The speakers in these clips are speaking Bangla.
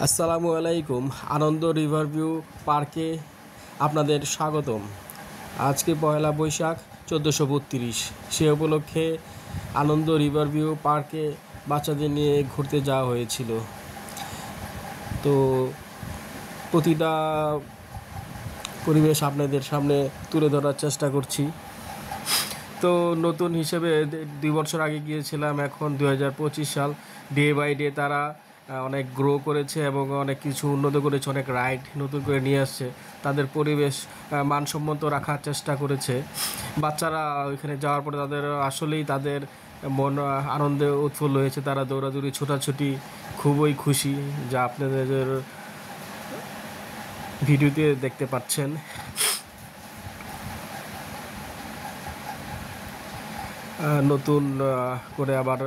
আসসালামু আলাইকুম। আনন্দ রিভারভিউ পার্কে আপনাদের স্বাগতম। আজকে পয়লা বৈশাখ 1432, সে উপলক্ষে আনন্দ রিভারভিউ পার্কে বাচ্চাদের নিয়ে ঘুরতে যাওয়া হয়েছিল। তো প্রতিটা পরিবেশ আপনাদের সামনে তুলে ধরার চেষ্টা করছি। তো নতুন হিসেবে 2 বছর আগে গিয়েছিলাম, এখন 2025 সাল। ডে বাই ডে তারা অনেক গ্রো করেছে এবং অনেক কিছু উন্নত করেছে, অনেক রাইড নতুন করে নিয়ে আসছে, তাদের পরিবেশ মানসম্মত রাখার চেষ্টা করেছে। বাচ্চারা ওইখানে যাওয়ার পরে তাদের মন আনন্দে উৎফুল্ল হয়েছে, তারা দৌড়াদৌড়ি ছোটাছুটি খুবই খুশি, যা আপনাদের ভিডিওতে দেখতে পাচ্ছেন। নতুন করে আবার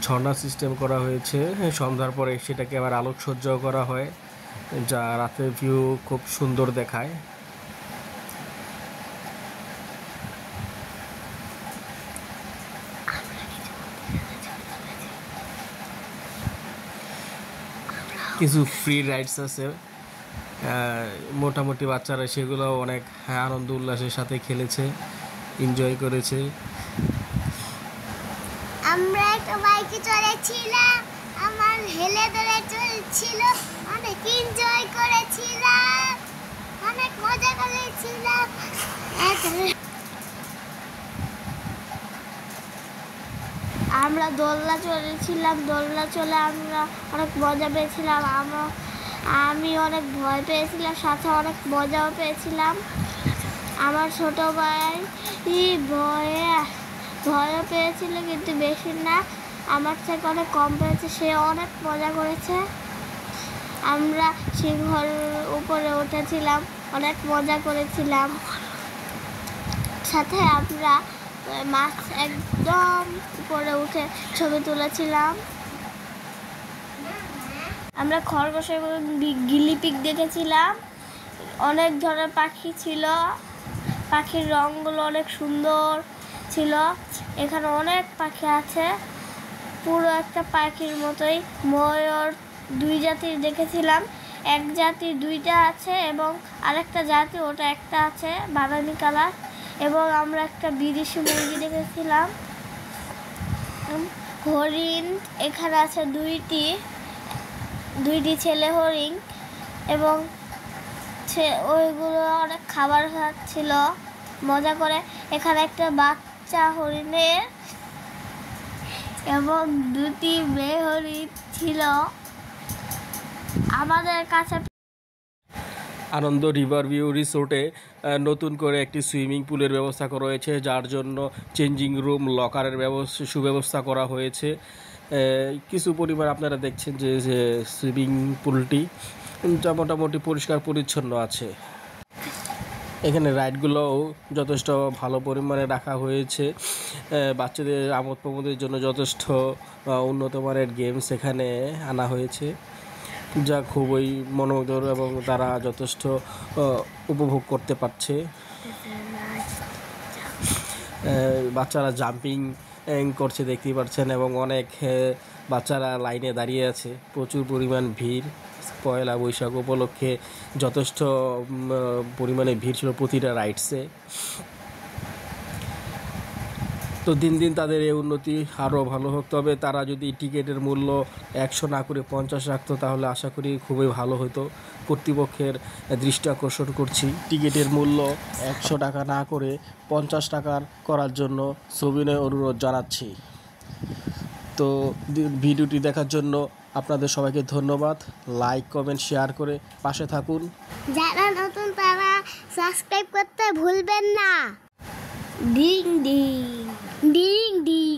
ঝর্ণা সিস্টেম করা হয়েছে, সন্ধ্যার পরে সেটাকে আবার আলোকসজ্জাও করা হয়, যা রাতের ভিউ খুব সুন্দর দেখায়। কিছু ফ্রি রাইডস আছে, মোটামুটি বাচ্চারা সেগুলো অনেক আনন্দ উল্লাসের সাথে খেলেছে, এনজয় করেছে। আমরা একটা বাইকে চড়েছিলাম, আমার হেলে ধরে চলছিল, অনেক এনজয় করেছিলাম, অনেক মজা করেছিলাম। আমরা দোলনা চড়েছিলাম, দোলনা চলে আমরা অনেক মজা পেয়েছিলাম। আমি অনেক ভয় পেয়েছিলাম, সাথে অনেক মজাও পেয়েছিলাম। আমার ছোট ভাই ভয়ও পেয়েছিল, কিন্তু বেশি না, আমার থেকে অনেক কম পেয়েছে, সে অনেক মজা করেছে। আমরা সিংহর উপরে উঠেছিলাম, অনেক মজা করেছিলাম, সাথে আমরা মাছ একদম উপরে উঠে ছবি তুলেছিলাম। আমরা খরগোশের গিলিপিগ দেখেছিলাম, অনেক ধরনের পাখি ছিল, পাখির রঙগুলো অনেক সুন্দর ছিল। এখানে অনেক পাখি আছে, পুরো একটা পাখির মতোই। ময়ূর 2 জাতির দেখেছিলাম, এক জাতির 2টা আছে এবং আরেকটা জাতি ওটা একটা আছে, বাদামি কালার। এবং আমরা একটা বিদেশি মুরগি দেখেছিলাম। হরিণ এখানে আছে 2টি ছেলে হরিণ, এবং ওইগুলো অনেক খাবার খাচ্ছিল মজা করে। এখানে একটা বাচ্চা হরিণের এবং 2টি মেয়ে হরিণ ছিল আমাদের কাছে। আনন্দ রিভারভিউ রিসোর্টে নতুন করে একটি সুইমিং পুলের ব্যবস্থা করা হয়েছে, যার জন্য চেঞ্জিং রুম, লকারের সুব্যবস্থা করা হয়েছে। কিছু পরিমাণ আপনারা দেখছেন যে সুইমিং পুলটি যা মোটামুটি পরিষ্কার পরিচ্ছন্ন আছে। এখানে রাইডগুলোও যথেষ্ট ভালো পরিমাণে রাখা হয়েছে, বাচ্চাদের আমোদ প্রমোদের জন্য যথেষ্ট উন্নত মানের গেমস এখানে আনা হয়েছে, যা খুবই মনোমুগ্ধকর এবং তারা যথেষ্ট উপভোগ করতে পারছে। বাচ্চারা জাম্পিং করছে দেখতেই পাচ্ছেন, এবং অনেক বাচ্চারা লাইনে দাঁড়িয়ে আছে, প্রচুর পরিমাণ ভিড়। পয়লা বৈশাখ উপলক্ষে যথেষ্ট পরিমাণে ভিড় ছিল প্রতিটা রাইডসে। তো দিন দিন তাদের এই উন্নতি আরও ভালো হোক, তবে তারা যদি টিকিটের মূল্য 100 না করে 50 রাখতো তাহলে আশা করি খুবই ভালো হতো। কর্তৃপক্ষের দৃষ্টি আকর্ষণ করছি, টিকিটের মূল্য 100 টাকা না করে 50 টাকার করার জন্য সবিনয় অনুরোধ জানাচ্ছি। তো ভিডিওটি দেখার জন্য আপনাদের সবাইকে ধন্যবাদ। লাইক, কমেন্ট, শেয়ার করে পাশে থাকুন। যারা নতুন তারা সাবস্ক্রাইব করতে ভুলবেন না। Ding ding ding ding.